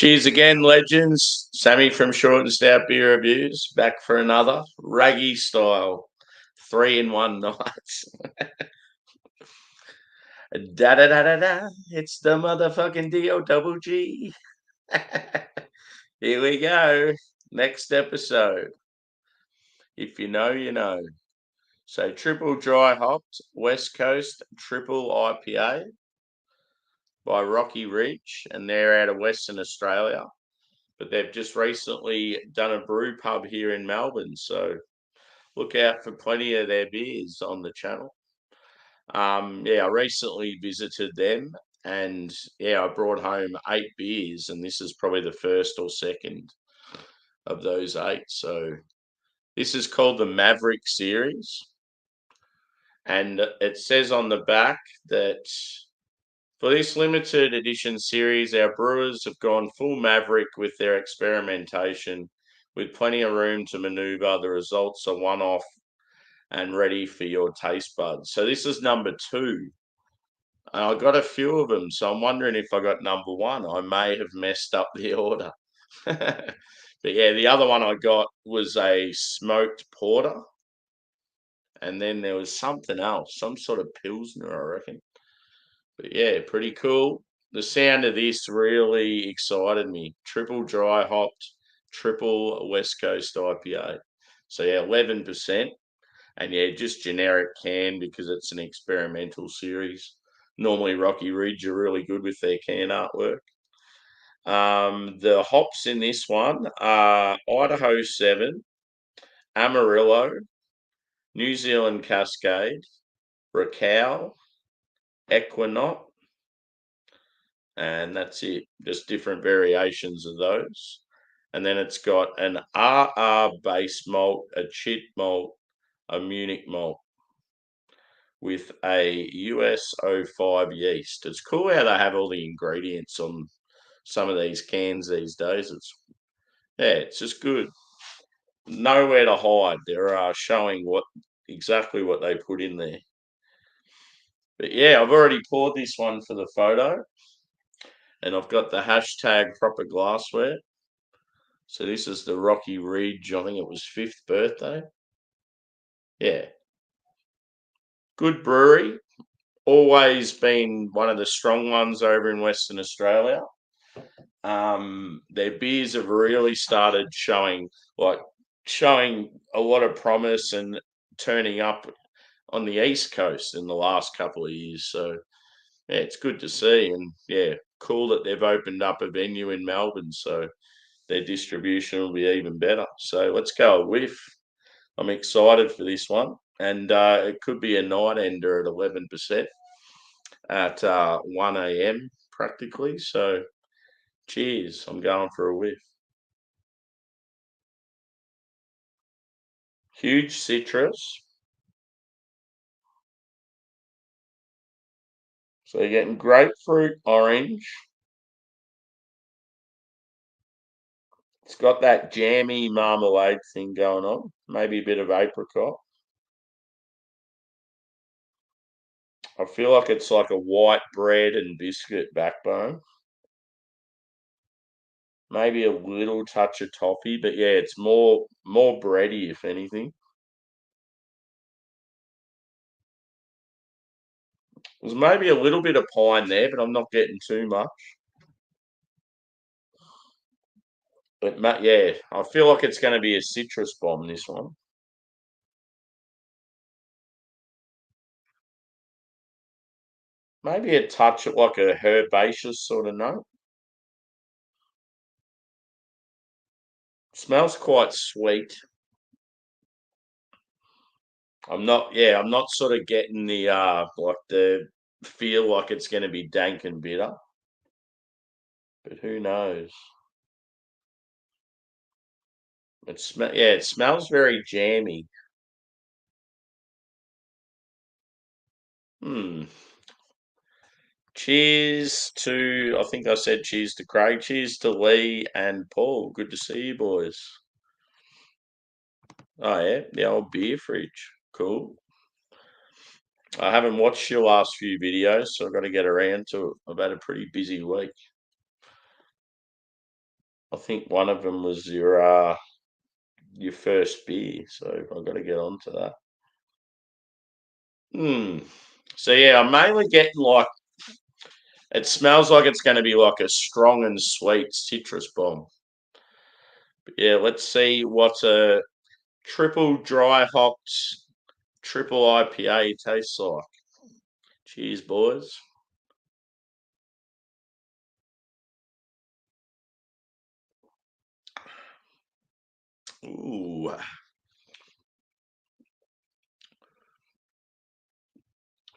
Cheers again, legends. Sammy from Short and Stout Beer Reviews, back for another raggy style 3-in-1 nights. Da da da da da. It's the motherfucking D-O double G. Here we go. Next episode. If you know, you know. So triple dry hopped West Coast triple IPA by Rocky Ridge, and they're out of Western Australia. But they've just recently done a brew pub here in Melbourne, so look out for plenty of their beers on the channel. I recently visited them, and I brought home 8 beers, and this is probably the first or second of those 8. So this is called the Maverick series, and it says on the back that for this limited edition series, our brewers have gone full Maverick with their experimentation, with plenty of room to maneuver. The results are one-off and ready for your taste buds. So this is number 2. And I got a few of them, so I'm wondering if I got number 1. I may have messed up the order. But the other one I got was a smoked porter. And then there was something else, some sort of Pilsner, I reckon. But pretty cool. The sound of this really excited me. Triple dry hopped, triple West Coast IPA. So 11%. And just generic can because it's an experimental series. Normally Rocky Ridge are really good with their can artwork. The hops in this one are Idaho 7, Amarillo, New Zealand Cascade, Raquel, Equinox, and that's it. Just different variations of those. And then it's got an RR base malt, a chit malt, a Munich malt with a US-05 yeast. It's cool how they have all the ingredients on some of these cans these days. It's just good. Nowhere to hide. They're showing exactly what they put in there. But I've already poured this one for the photo. And I've got the hashtag proper glassware. So this is the Rocky Ridge, I think it was 5th birthday. Yeah. Good brewery. Always been one of the strong ones over in Western Australia. Their beers have really started showing a lot of promise and turning up on the East Coast in the last couple of years. So it's good to see, and cool that they've opened up a venue in Melbourne. So their distribution will be even better. So let's go a whiff. I'm excited for this one, and it could be a night ender at 11% at 1 a.m. practically. So cheers. I'm going for a whiff. Huge citrus. So you're getting grapefruit, orange. It's got that jammy marmalade thing going on. Maybe a bit of apricot. I feel like it's like a white bread and biscuit backbone. Maybe a little touch of toffee, but it's more bready, if anything. There's maybe a little bit of pine there, but I'm not getting too much. But I feel like it's going to be a citrus bomb, this one. Maybe a touch of like a herbaceous sort of note. Smells quite sweet. I'm not sort of getting the like the feel like it's going to be dank and bitter. But who knows? It smells very jammy. Cheers to, I think I said cheers to Craig. Cheers to Lee and Paul. Good to see you boys. Oh yeah, the old beer fridge. Cool. I haven't watched your last few videos, so I've got to get around to it. I've had a pretty busy week. I think one of them was your first beer, so I've got to get on to that. So yeah, I'm mainly getting like it smells like it's going to be like a strong and sweet citrus bomb. But yeah, let's see what a triple dry hopped triple IPA tastes like. Cheers, boys. Ooh,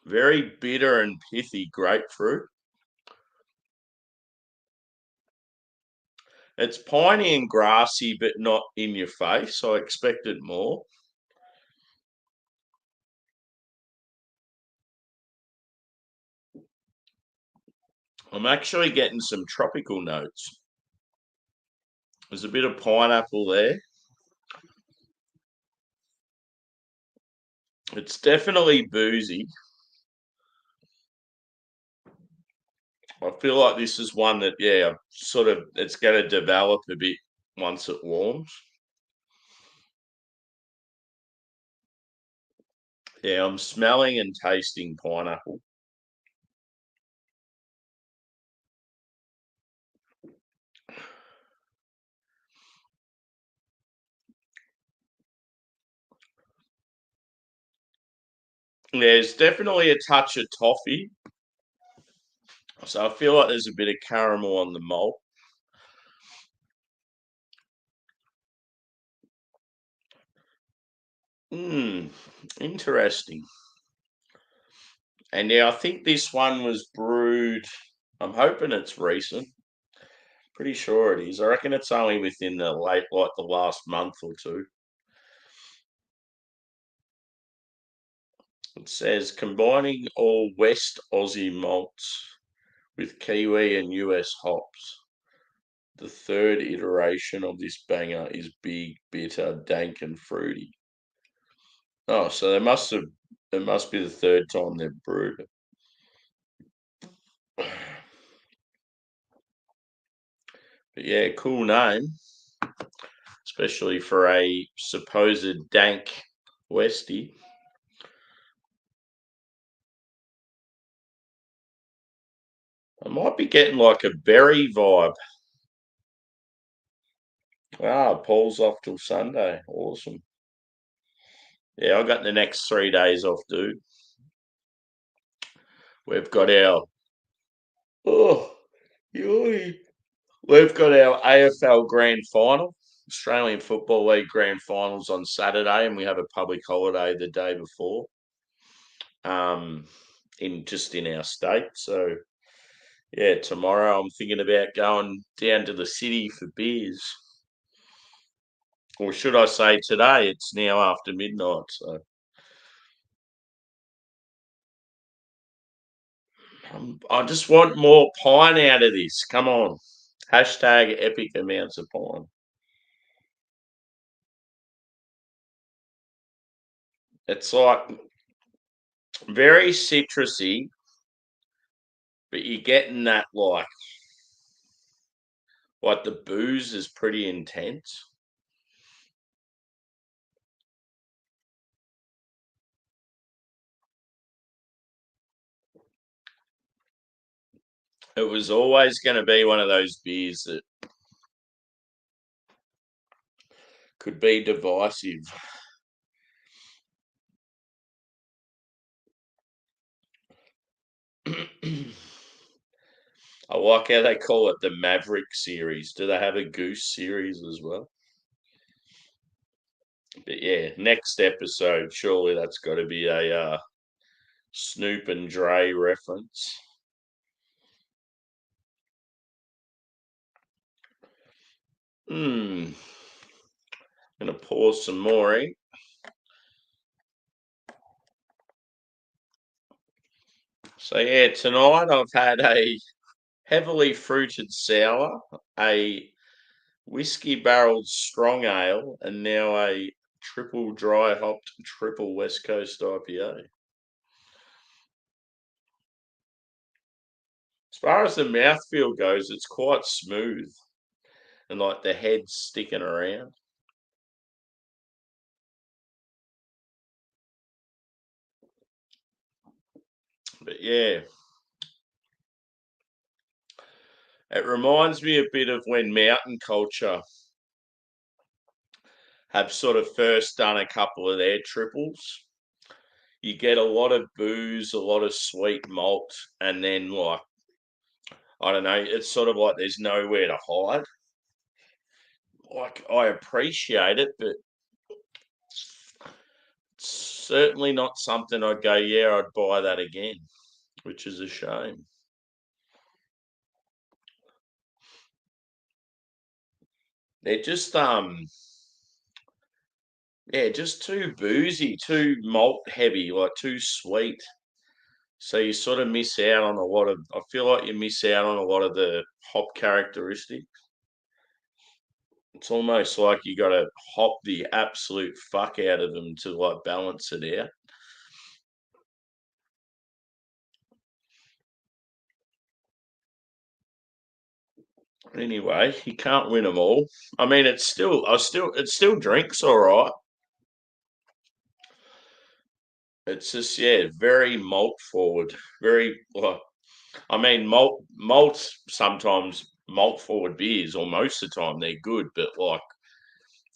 very bitter and pithy grapefruit. It's piney and grassy, but not in your face. I expected more. I'm actually getting some tropical notes. There's a bit of pineapple there. It's definitely boozy. I feel like this is one that, yeah, sort of, it's going to develop a bit once it warms. Yeah, I'm smelling and tasting pineapple. There's definitely a touch of toffee. So I feel like there's a bit of caramel on the malt. Interesting. And yeah, I think this one was brewed. I'm hoping it's recent. Pretty sure it is. I reckon it's only within like the last month or two. It says combining all West Aussie malts with Kiwi and US hops. The third iteration of this banger is big, bitter, dank, and fruity. Oh, so it must be the third time they've brewed it. But yeah, cool name, especially for a supposed dank Westie. I might be getting like a berry vibe. Ah, Paul's off till Sunday. Awesome. Yeah, I got the next 3 days off, dude. We've got our oh, yoy. We've got our AFL Grand Final, Australian Football League Grand Finals on Saturday, and we have a public holiday the day before. In our state. So yeah, tomorrow I'm thinking about going down to the city for beers. Or should I say today? It's now after midnight, so I just want more pine out of this. Come on. Hashtag epic amounts of pine. It's like very citrusy, but you're getting that like the booze is pretty intense. It was always going to be one of those beers that could be divisive. I like how they call it the Maverick series. Do they have a Goose series as well? But yeah, next episode, surely that's got to be a Snoop and Dre reference. Hmm. Gonna pour some more in. So yeah, tonight I've had a heavily fruited sour, a whiskey barreled strong ale, and now a triple dry hopped triple West Coast IPA. As far as the mouthfeel goes, it's quite smooth. and like the head's sticking around. But yeah, it reminds me a bit of when mountain culture have sort of first done a couple of their triples. You get a lot of booze, a lot of sweet malt, and then like I don't know, it's sort of like there's nowhere to hide. Like I appreciate it, but it's certainly not something I'd go, yeah, I'd buy that again, which is a shame. They're just yeah, just too boozy, too malt heavy, like too sweet. So you sort of miss out on a lot of I feel like you miss out on a lot of the hop characteristics. It's almost like you gotta hop the absolute fuck out of them to like balance it out. Anyway, you can't win them all. I mean, it still drinks all right. It's just yeah, very malt forward, very. Well, I mean, malt sometimes malt forward beers, or most of the time they're good, but like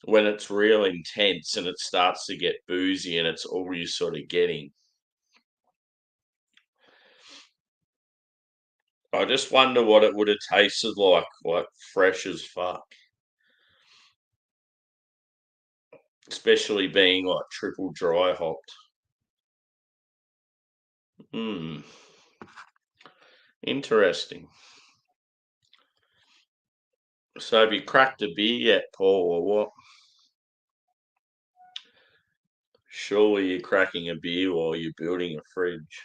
when it's real intense and it starts to get boozy and it's all you're sort of getting. I just wonder what it would have tasted like fresh as fuck, especially being like triple dry hopped. Hmm, interesting. So have you cracked a beer yet, Paul, or what? Surely you're cracking a beer while you're building a fridge.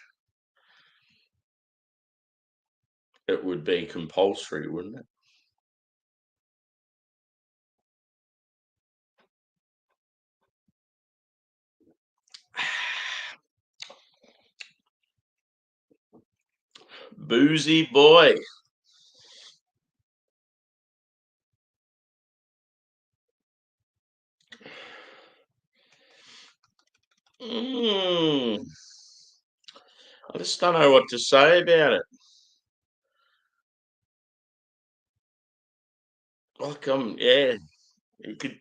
It would be compulsory, wouldn't it? Boozy boy. Mm, I just don't know what to say about it. Like yeah,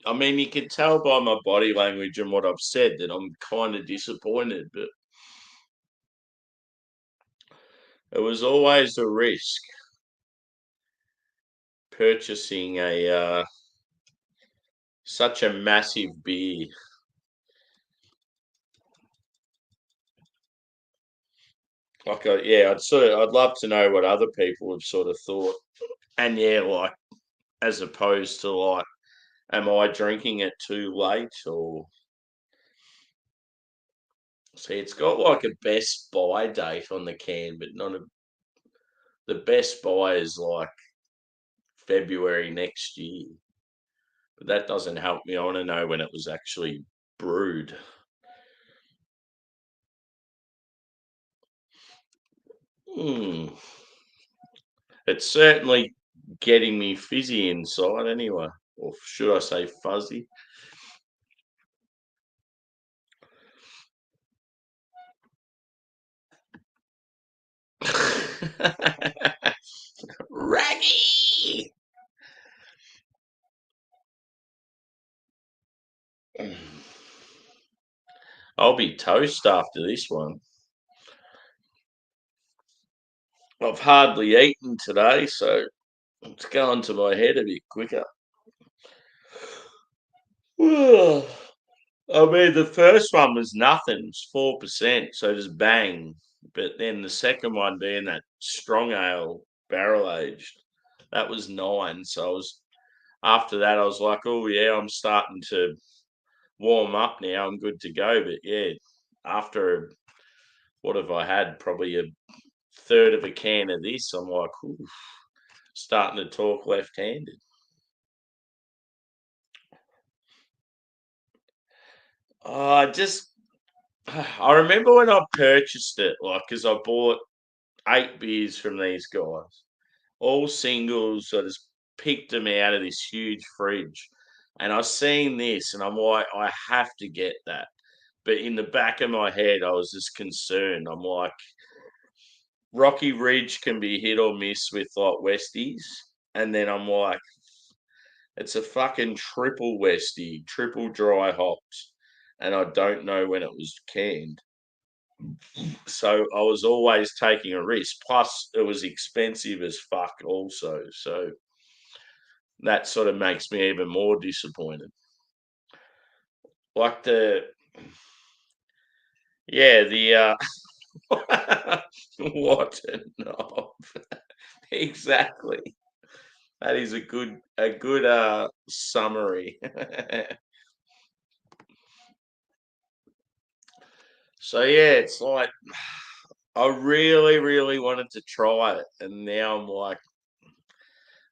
I mean, you could tell by my body language and what I've said that I'm kind of disappointed, but it was always a risk purchasing a such a massive beer. Like, yeah, I'd love to know what other people have sort of thought, and yeah, like as opposed to like, am I drinking it too late or? See, it's got like a best buy date on the can, but not a. The best buy is like February next year. But that doesn't help me. I want to know when it was actually brewed. Hmm. It's certainly getting me fizzy inside anyway. Or should I say fuzzy? Raggy! I'll be toast after this one. I've hardly eaten today, so it's going to my head a bit quicker. I mean, the first one was nothing, it's 4%, so just bang. But then the second one being that strong ale barrel aged, that was 9. So I was after that, I was like, oh yeah, I'm starting to warm up now. I'm good to go. But yeah, after what have I had? Probably a third of a can of this. I'm like, ooh, starting to talk left-handed. I just, I remember when I purchased it, like, because I bought 8 beers from these guys, all singles. I just picked them out of this huge fridge, and I seen this, and I'm like, I have to get that. But in the back of my head, I was just concerned. I'm like, Rocky Ridge can be hit or miss with like Westies, and then I'm like, it's a fucking triple Westie, triple dry hopped, and I don't know when it was canned. So I was always taking a risk. Plus, it was expensive as fuck, also. So that sort of makes me even more disappointed. Like the what a knob. Exactly. That is a good summary. So yeah, it's like I really, really wanted to try it, and now I'm like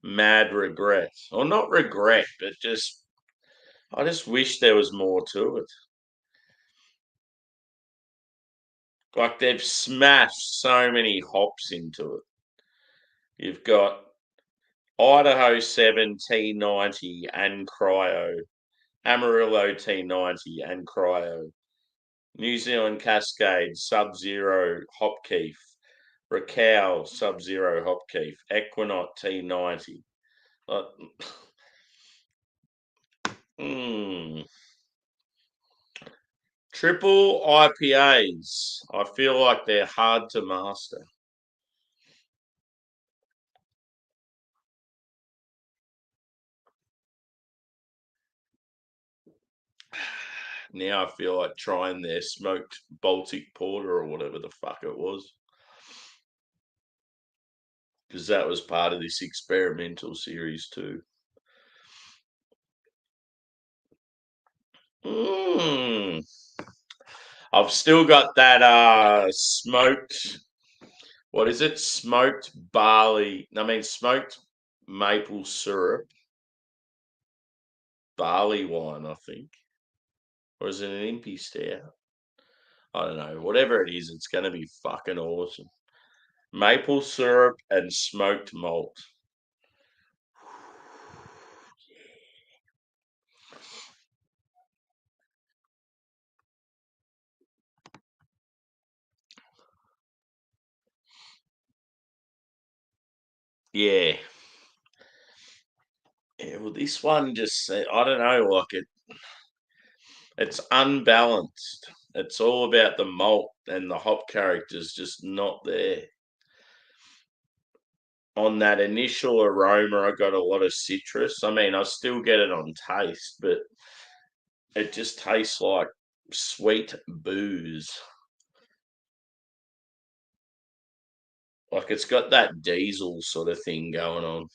mad regret. Or not regret, but just I just wish there was more to it. Like they've smashed so many hops into it. You've got Idaho 7 T90 and Cryo, Amarillo T90 and Cryo, New Zealand Cascade Sub-Zero Hopkeef, Raquel Sub-Zero Hopkeef, Equinox T90. Like, Triple IPAs. I feel like they're hard to master. Now I feel like trying their smoked Baltic Porter or whatever the fuck it was. Because that was part of this experimental series too. I've still got that smoked, what is it? Smoked smoked maple syrup barley wine, I think. Or is it an impy stout? I don't know. Whatever it is, it's going to be fucking awesome. Maple syrup and smoked malt. Yeah. Yeah, well, this one just, I don't know, like it's unbalanced. It's all about the malt and the hop character's just not there. On that initial aroma, I got a lot of citrus. I mean, I still get it on taste, but it just tastes like sweet booze. Like it's got that diesel sort of thing going on.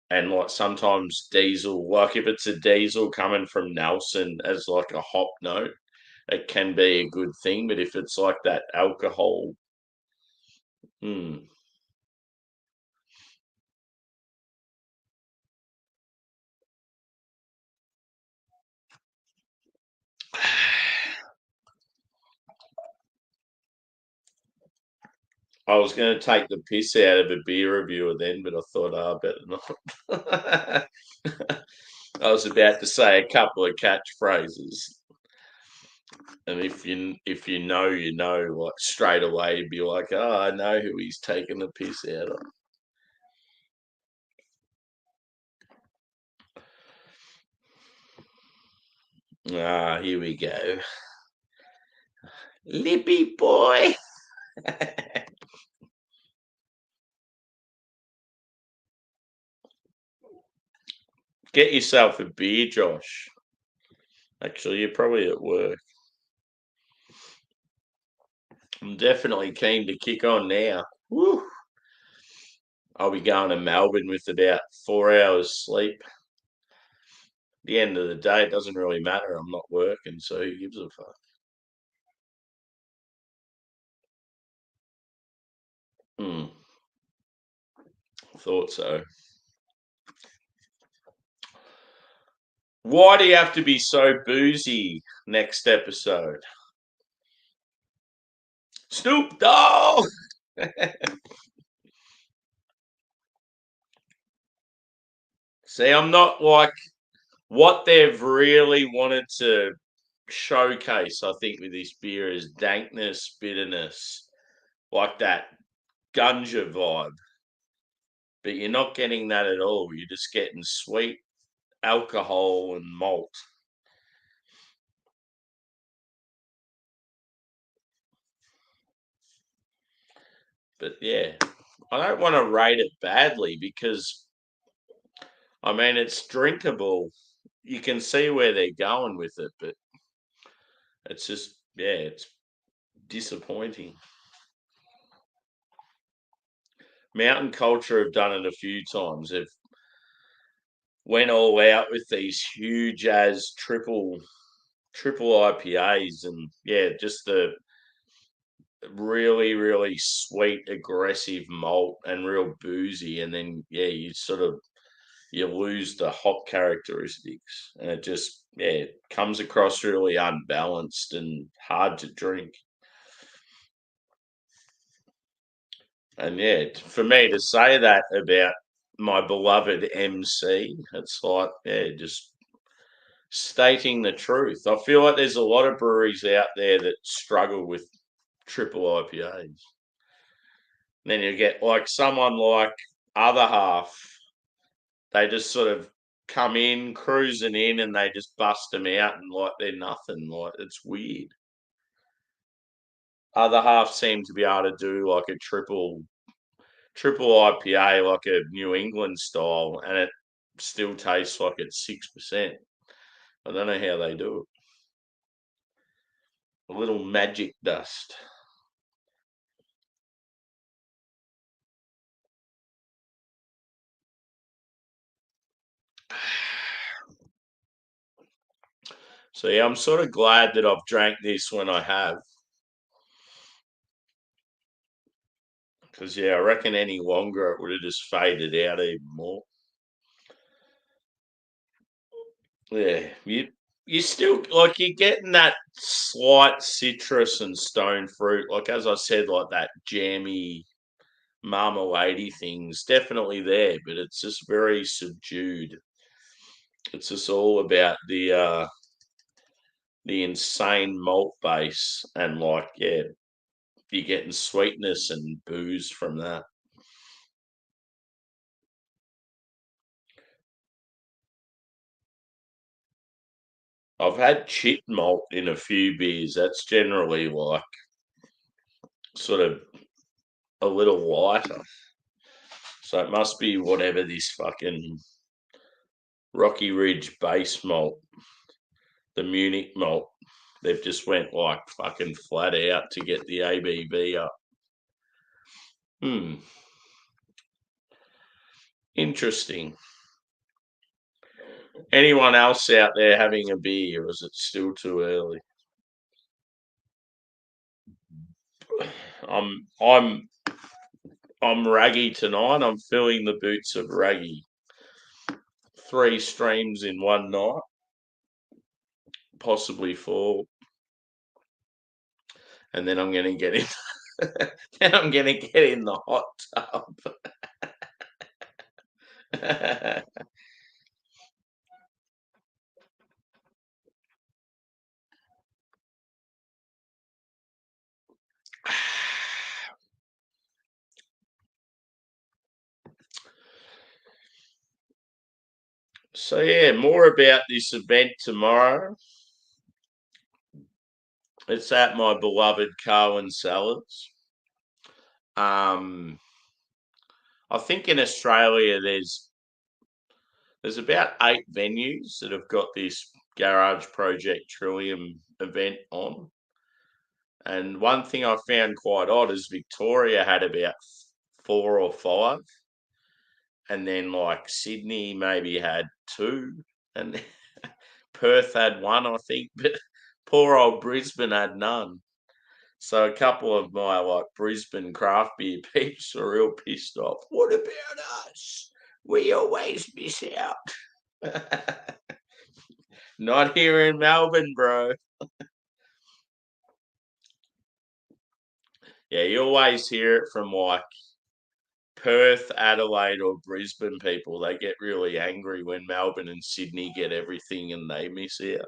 And like sometimes diesel, like if it's a diesel coming from Nelson as like a hop note, it can be a good thing. But if it's like that alcohol, hmm. I was going to take the piss out of a beer reviewer then, but I thought, better not. I was about to say a couple of catchphrases, and if you know, you know, like straight away, you'd be like, oh, I know who he's taking the piss out of. Here we go. Lippy boy. Get yourself a beer, Josh. Actually, you're probably at work. I'm definitely keen to kick on now. Woo. I'll be going to Melbourne with about 4 hours sleep. At the end of the day, it doesn't really matter. I'm not working, so who gives a fuck? Hmm. Thought so. Why do you have to be so boozy? Next episode. Snoop Dogg. See, I'm not like what they've really wanted to showcase, I think, with this beer is dankness, bitterness, like that gunja vibe. But you're not getting that at all. You're just getting sweet alcohol and malt. But yeah, I don't want to rate it badly because I mean it's drinkable. You can see where they're going with it, but it's just it's disappointing. Mountain Culture have done it a few times. They've went all out with these huge as triple IPAs and just the really sweet, aggressive malt and real boozy, and then you lose the hop characteristics, and it just it comes across really unbalanced and hard to drink. And for me to say that about my beloved MC, it's like just stating the truth. I feel like there's a lot of breweries out there that struggle with triple IPAs. Then you get like someone like Other Half, they just sort of come in, cruising in, and they just bust them out and like they're nothing. Like it's weird. Other Half seem to be able to do like a triple IPA, like a New England style, and it still tastes like it's 6%. I don't know how they do it. A little magic dust. So yeah, I'm sort of glad that I've drank this when I have, because I reckon any longer it would have just faded out even more. Yeah, you still like you're getting that slight citrus and stone fruit, like as I said, like that jammy marmalade thing's definitely there, but it's just very subdued. It's just all about the insane malt base and like you're getting sweetness and booze from that. I've had chit malt in a few beers. That's generally like sort of a little lighter. So it must be whatever this fucking Rocky Ridge base malt, the Munich malt. They've just went like fucking flat out to get the ABV up. Hmm. Interesting. Anyone else out there having a beer, or is it still too early? I'm I'm raggy tonight. I'm filling the boots of raggy. 3 streams in one night, possibly 4, and then I'm gonna get in. Then I'm gonna get in the hot tub. So more about this event tomorrow. It's at my beloved Carwin Cellars. Um, I think in Australia there's about 8 venues that have got this Garage Project Trillium event on. And one thing I found quite odd is Victoria had about 4 or 5, and then like Sydney maybe had 2, and Perth had 1, I think, but poor old Brisbane had none. So a couple of my like Brisbane craft beer peeps are real pissed off. What about us? We always miss out. Not here in Melbourne, bro. Yeah, you always hear it from like Perth, Adelaide, or Brisbane people, they get really angry when Melbourne and Sydney get everything and they miss out.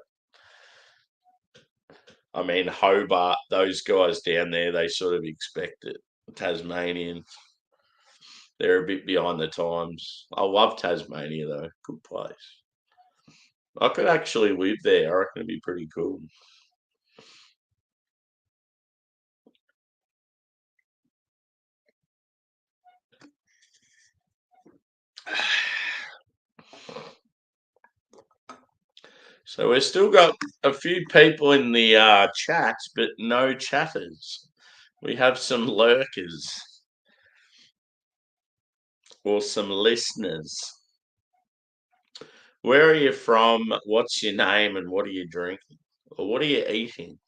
I mean, Hobart, those guys down there, they sort of expect it. Tasmanian, they're a bit behind the times. I love Tasmania, though. Good place. I could actually live there. I reckon it'd be pretty cool. So we've still got a few people in the chat, but no chatters. We have some lurkers or some listeners. Where are you from? What's your name and what are you drinking? Or what are you eating?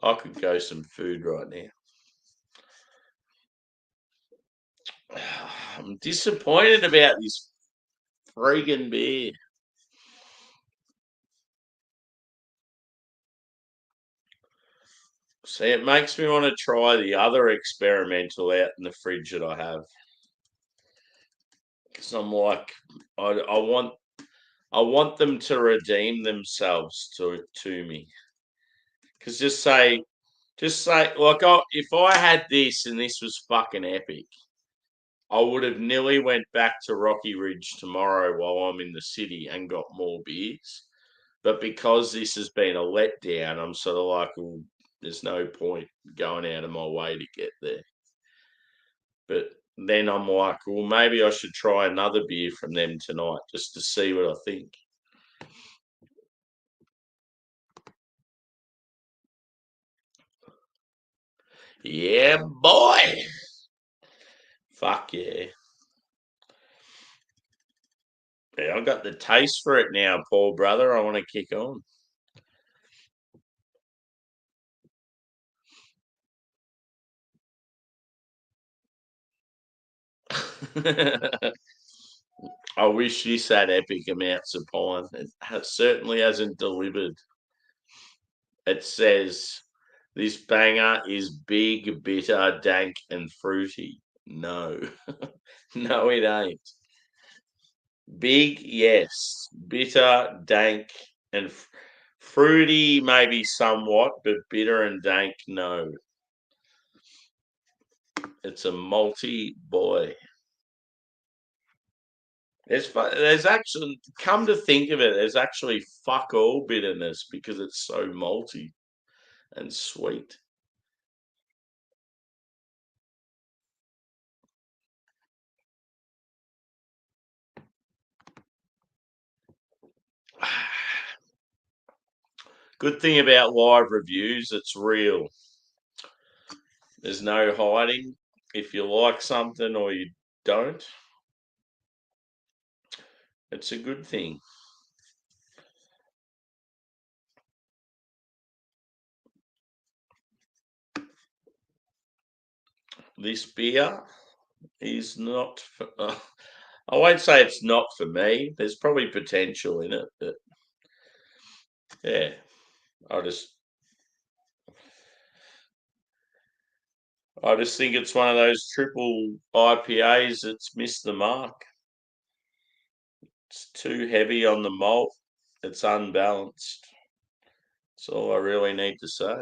I could go some food right now. I'm disappointed about this friggin' beer. See, it makes me want to try the other experimental out in the fridge that I have. Because I'm like, I want them to redeem themselves to me. Because just say, like, if I had this and this was fucking epic, I would have nearly went back to Rocky Ridge tomorrow while I'm in the city and got more beers. But because this has been a letdown, I'm sort of like, well, there's no point going out of my way to get there. But then I'm like, well, maybe I should try another beer from them tonight just to see what I think. Yeah, boy. Fuck yeah. Yeah, I got the taste for it now, Paul, brother. I want to kick on. I wish this had epic amounts of pine. It certainly hasn't delivered. It says this banger is big, bitter, dank, and fruity. No, no, it ain't. Big, yes. Bitter, dank, and fruity, maybe somewhat, but bitter and dank, no. It's a malty boy. There's actually, come to think of it, there's actually fuck all bitterness because it's so malty and sweet. Good thing about live reviews, it's real. There's no hiding. If you like something or you don't, it's a good thing. This beer is not. I won't say it's not for me. There's probably potential in it, but yeah, I just I just think it's one of those triple IPAs that's missed the mark. It's too heavy on the malt. It's unbalanced. That's all I really need to say.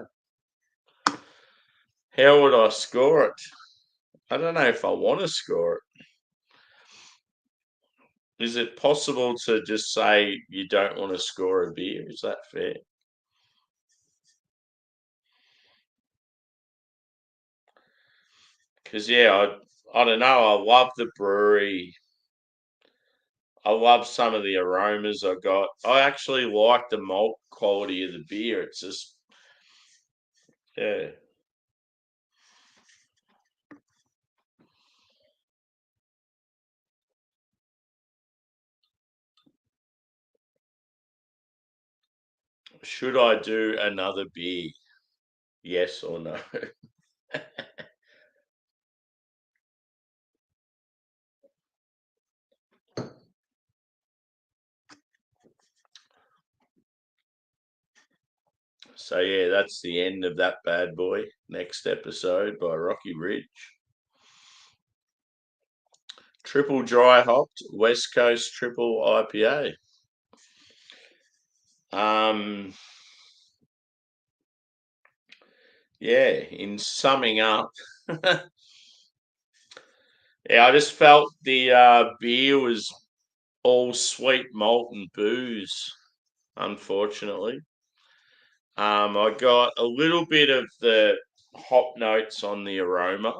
How would I score it? I don't know if I want to score it. Is it possible to just say you don't want to score a beer? Is that fair? Because yeah, I don't know. I love the brewery. I love some of the aromas I got. I actually like the malt quality of the beer. It's just yeah. Should I do another beer? Yes or no? So yeah, that's the end of that bad boy. Next episode by Rocky Ridge. triple dry hopped West Coast triple IPA. Yeah, in summing up, yeah, I just felt the beer was all sweet malt and booze, unfortunately. I got a little bit of the hop notes on the aroma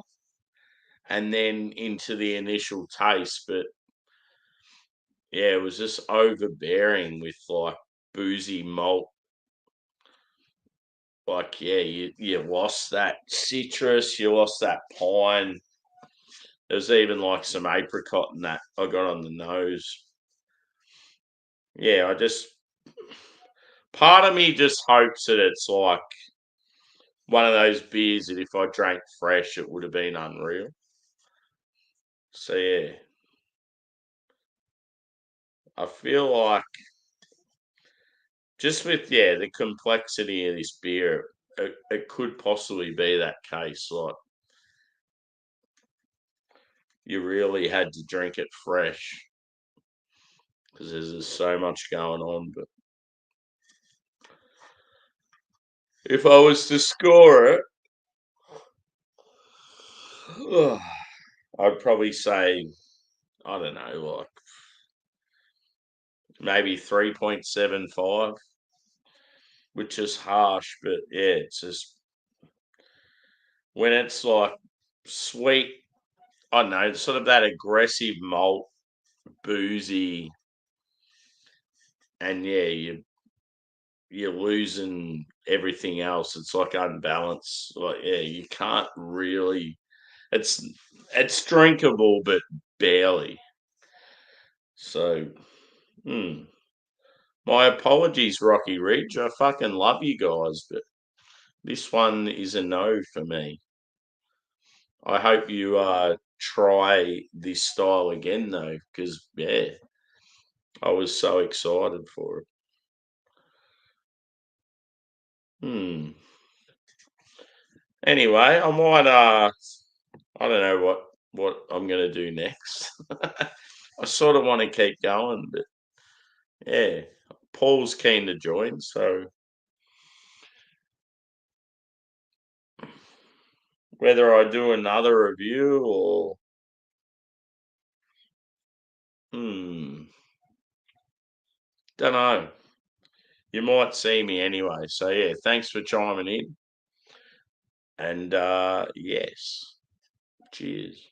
and then into the initial taste, but yeah, it was just overbearing with like boozy malt. Like, yeah, you lost that citrus, you lost that pine. There's even like some apricot in that I got on the nose. Yeah, part of me just hopes that it's like one of those beers that if I drank fresh, it would have been unreal. So yeah, I feel like just with the complexity of this beer, it could possibly be that case. Like you really had to drink it fresh because there's just so much going on. But if I was to score it, I'd probably say I don't know, like maybe 3.75, which is harsh, but yeah, it's just when it's like sweet, I don't know, sort of that aggressive malt, boozy, and yeah, you're losing everything else. It's like unbalanced. Like, yeah, you can't really it's it's drinkable but barely. So my apologies, Rocky Ridge. I fucking love you guys, but this one is a no for me. I hope you try this style again though, because yeah, I was so excited for it. Hmm. Anyway, I might I don't know what I'm gonna do next. I sort of want to keep going, but yeah, Paul's keen to join, so whether I do another review or hmm, don't know. You might see me anyway. So yeah, thanks for chiming in. And yes, cheers.